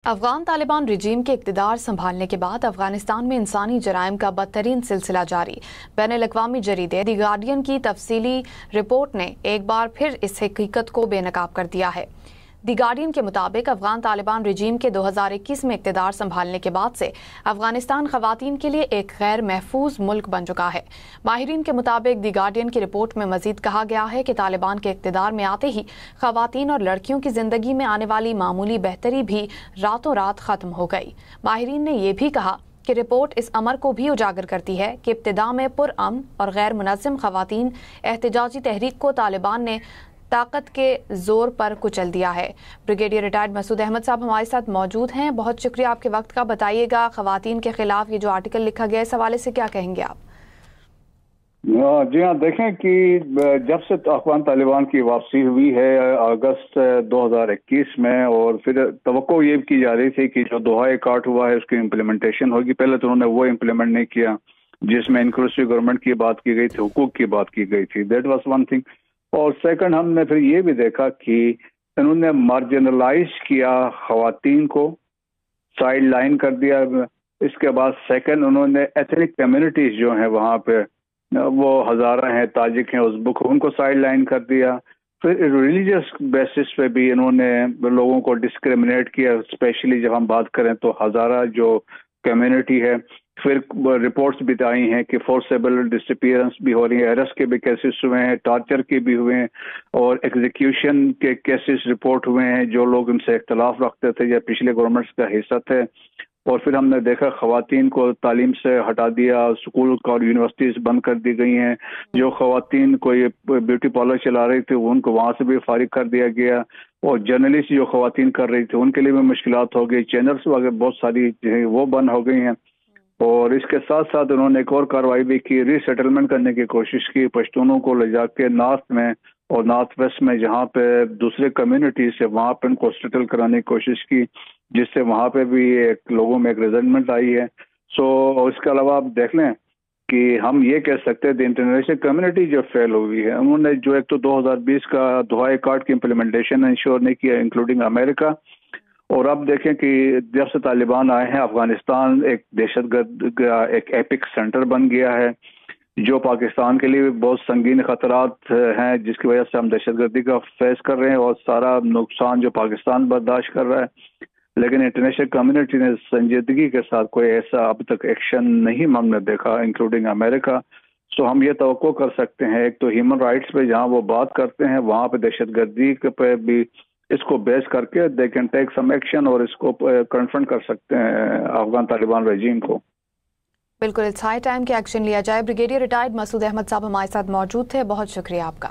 افغان طالبان رجیم کے اقتدار سنبھالنے کے بعد افغانستان میں انسانی جرائم کا بدترین سلسلہ جاری۔ بین الاقوامی جریدے دی گارڈین کی تفصیلی رپورٹ نے ایک بار پھر اس حقیقت کو بے نقاب کر دیا ہے۔ دی گارڈین کے مطابق افغان طالبان رجیم کے 2021 میں اقتدار سنبھالنے کے بعد سے افغانستان خواتین کے لیے ایک غیر محفوظ ملک بن چکا ہے۔ ماہرین کے مطابق دی گارڈین کی رپورٹ میں مزید کہا گیا ہے کہ طالبان کے اقتدار میں آتے ہی خواتین اور لڑکیوں کی زندگی میں آنے والی معمولی بہتری بھی راتوں رات ختم ہو گئی۔ ماہرین نے یہ بھی کہا کہ رپورٹ اس امر کو بھی اجاگر کرتی ہے کہ ابتدا میں پرامن اور غیر منظم خواتین احتجاجی تحریک کو طالبان نے طاقت کے زور پر کچل دیا ہے۔ بریگیڈیئر ریٹائرڈ مسعود احمد صاحب ہمارے ساتھ موجود ہیں۔ بہت شکریہ آپ کے وقت کا۔ بتائیے گا خواتین کے خلاف یہ جو آرٹیکل لکھا گیا ہے اس حوالے سے کیا کہیں گے آپ؟ جی ہاں، دیکھیں کہ جب سے افغان طالبان کی واپسی ہوئی ہے اگست 2021 میں، اور پھر توقع یہ کی جا رہی تھی کہ جو دوحہ اکارڈ ہوا ہے اس کی امپلیمنٹیشن ہوگی۔ پہلے تو انہوں نے وہ امپلیمنٹ نہیں کیا جس میں انکلوسیو گورنمنٹ کی بات کی گئی تھی، حقوق کی بات کی گئی تھی۔ That was one thing. اور سیکنڈ، ہم نے پھر یہ بھی دیکھا کہ انہوں نے مارجنلائز کیا، خواتین کو سائیڈ لائن کر دیا۔ اس کے بعد سیکنڈ، انہوں نے ایتھنک کمیونٹیز جو ہیں وہاں پہ، وہ ہزارہ ہیں، تاجک ہیں، ازبک، ان کو سائیڈ لائن کر دیا۔ پھر ریلیجیس بیسس پہ بھی انہوں نے لوگوں کو ڈسکریمنیٹ کیا، اسپیشلی جب ہم بات کریں تو ہزارہ جو کمیونٹی ہے۔ پھر رپورٹس بھی آئی ہیں کہ فورسیبل ڈسپیئرنس بھی ہو رہی ہیں، ارسٹ کے بھی کیسز ہوئے ہیں، ٹارچر کے بھی ہوئے ہیں، اور ایگزیکیوشن کے کیسز رپورٹ ہوئے ہیں جو لوگ ان سے اختلاف رکھتے تھے یا پچھلے گورنمنٹس کا حصہ تھے۔ اور پھر ہم نے دیکھا خواتین کو تعلیم سے ہٹا دیا، اسکول اور یونیورسٹیز بند کر دی گئی ہیں۔ جو خواتین کوئی بیوٹی پارلر چلا رہی تھی ان کو وہاں سے بھی فارغ کر دیا گیا، اور جرنلسٹ جو خواتین کر رہی تھی ان کے لیے بھی مشکلات ہو گئی، چینلز وغیرہ بہت ساری جو ہے وہ بند ہو گئی ہیں۔ اور اس کے ساتھ ساتھ انہوں نے ایک اور کارروائی بھی کی، ری سیٹلمنٹ کرنے کی کوشش کی، پشتونوں کو لے جا کے نارتھ میں اور نارتھ ویسٹ میں جہاں پہ دوسرے کمیونٹیز سے وہاں پہ ان کو سیٹل کرانے کی کوشش کی، جس سے وہاں پہ بھی ایک لوگوں میں ایک ریزنٹمنٹ آئی ہے۔ اس کے علاوہ آپ دیکھ لیں کہ ہم یہ کہہ سکتے ہیں انٹرنیشنل کمیونٹی جو فیل ہوئی ہے، انہوں نے جو ایک تو 2020 کا دوحہ اکارڈ کی امپلیمنٹیشن انشور نہیں کیا، انکلوڈنگ امریکہ۔ اور اب دیکھیں کہ جب سے طالبان آئے ہیں افغانستان ایک دہشت گرد ایک ایپک سینٹر بن گیا ہے، جو پاکستان کے لیے بہت سنگین خطرات ہیں، جس کی وجہ سے ہم دہشت گردی کا فیس کر رہے ہیں اور سارا نقصان جو پاکستان برداشت کر رہا ہے۔ لیکن انٹرنیشنل کمیونٹی نے سنجیدگی کے ساتھ کوئی ایسا اب تک ایکشن نہیں ہم نے دیکھا، انکلوڈنگ امریکہ۔ ہم یہ توقع کر سکتے ہیں ایک تو ہیومن رائٹس پہ جہاں وہ بات کرتے ہیں وہاں پہ دہشت گردی پہ بھی اس کو بیس کر کے they can take some action اور اس کو کنفرنٹ کر سکتے ہیں افغان طالبان رجیم کو۔ بالکل، اٹس ہائی ٹائم کہ ایکشن لیا جائے۔ بریگیڈیئر ریٹائرڈ مسعود احمد صاحب ہمارے ساتھ موجود تھے، بہت شکریہ آپ کا۔